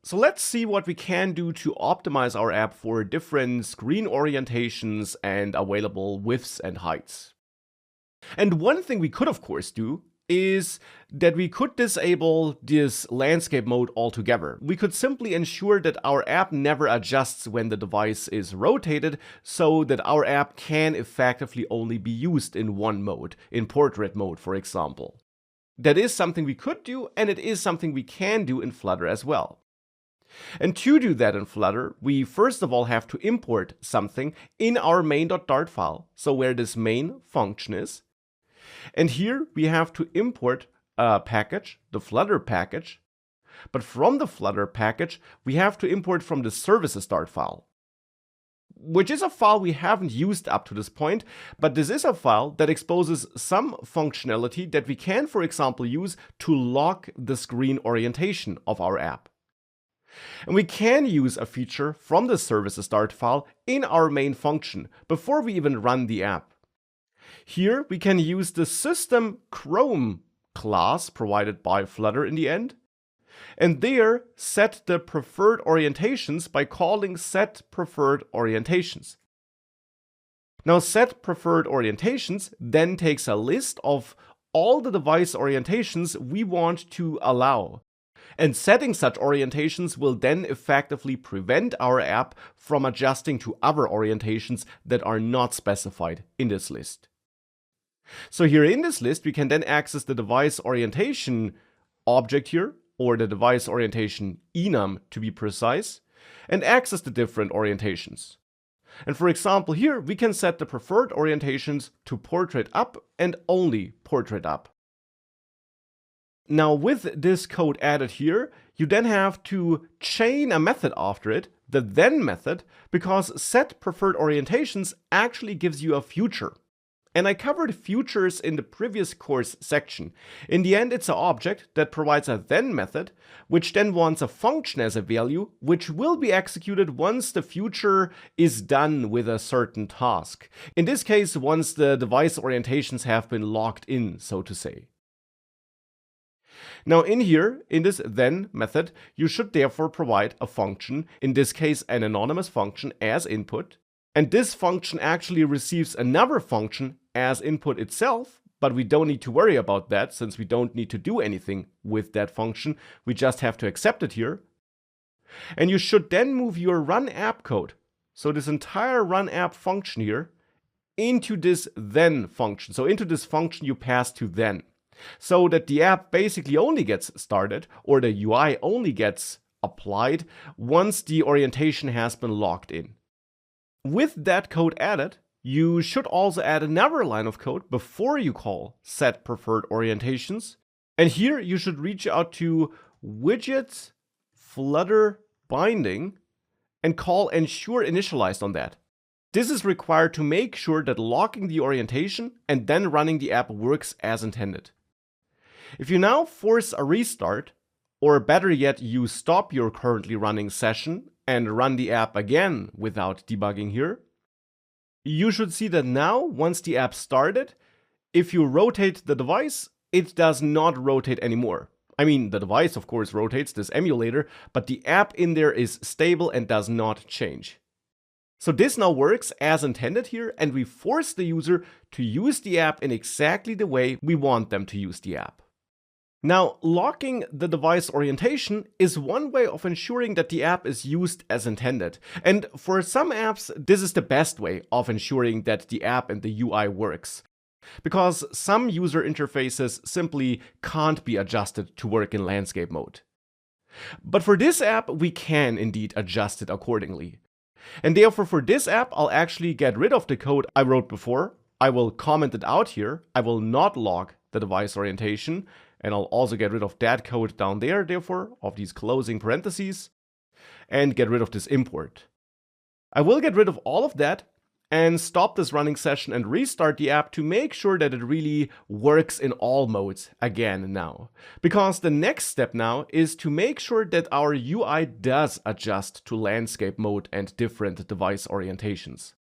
So let's see what we can do to optimize our app for different screen orientations and available widths and heights. And one thing we could of course do is that we could disable this landscape mode altogether. We could simply ensure that our app never adjusts when the device is rotated, so that our app can effectively only be used in one mode, in portrait mode for example. That is something we could do, and it is something we can do in Flutter as well. And to do that in Flutter, we first of all have to import something in our main.dart file, so where this main function is. And here we have to import a package, the Flutter package. But from the Flutter package, we have to import from the services.dart file, which is a file we haven't used up to this point, but this is a file that exposes some functionality that we can, for example, use to lock the screen orientation of our app. And we can use a feature from the services.dart file in our main function before we even run the app. Here we can use the system Chrome class provided by Flutter in the end, and there set the preferred orientations by calling set preferred orientations. Now set preferred orientations then takes a list of all the device orientations we want to allow. And setting such orientations will then effectively prevent our app from adjusting to other orientations that are not specified in this list. So here in this list, we can then access the device orientation object here, or the device orientation enum to be precise, and access the different orientations. And for example, here we can set the preferred orientations to portrait up and only portrait up. Now with this code added here, you then have to chain a method after it, the then method, because set preferred orientations actually gives you a future. And I covered futures in the previous course section. In the end, it's an object that provides a then method, which then wants a function as a value, which will be executed once the future is done with a certain task. In this case, once the device orientations have been locked in, so to say. Now in here, in this then method, you should therefore provide a function, in this case an anonymous function, as input. And this function actually receives another function as input itself, but we don't need to worry about that since we don't need to do anything with that function. We just have to accept it here. And you should then move your run app code, so this entire run app function here, into this then function. So into this function you pass to then, so that the app basically only gets started, or the UI only gets applied, once the orientation has been locked in. With that code added, you should also add another line of code before you call set preferred orientations. And here you should reach out to widget flutter binding and call ensure initialized on that. This is required to make sure that locking the orientation and then running the app works as intended. If you now force a restart, or better yet, you stop your currently running session and run the app again without debugging here, you should see that now, once the app started, if you rotate the device, it does not rotate anymore. I mean, the device of course rotates, this emulator, but the app in there is stable and does not change. So this now works as intended here, and we force the user to use the app in exactly the way we want them to use the app. Now, locking the device orientation is one way of ensuring that the app is used as intended. And for some apps, this is the best way of ensuring that the app and the UI works. Because some user interfaces simply can't be adjusted to work in landscape mode. But for this app, we can indeed adjust it accordingly. And therefore for this app, I'll actually get rid of the code I wrote before. I will comment it out here. I will not lock the device orientation. And I'll also get rid of that code down there, therefore, of these closing parentheses, and get rid of this import. I will get rid of all of that and stop this running session and restart the app to make sure that it really works in all modes again now. Because the next step now is to make sure that our UI does adjust to landscape mode and different device orientations.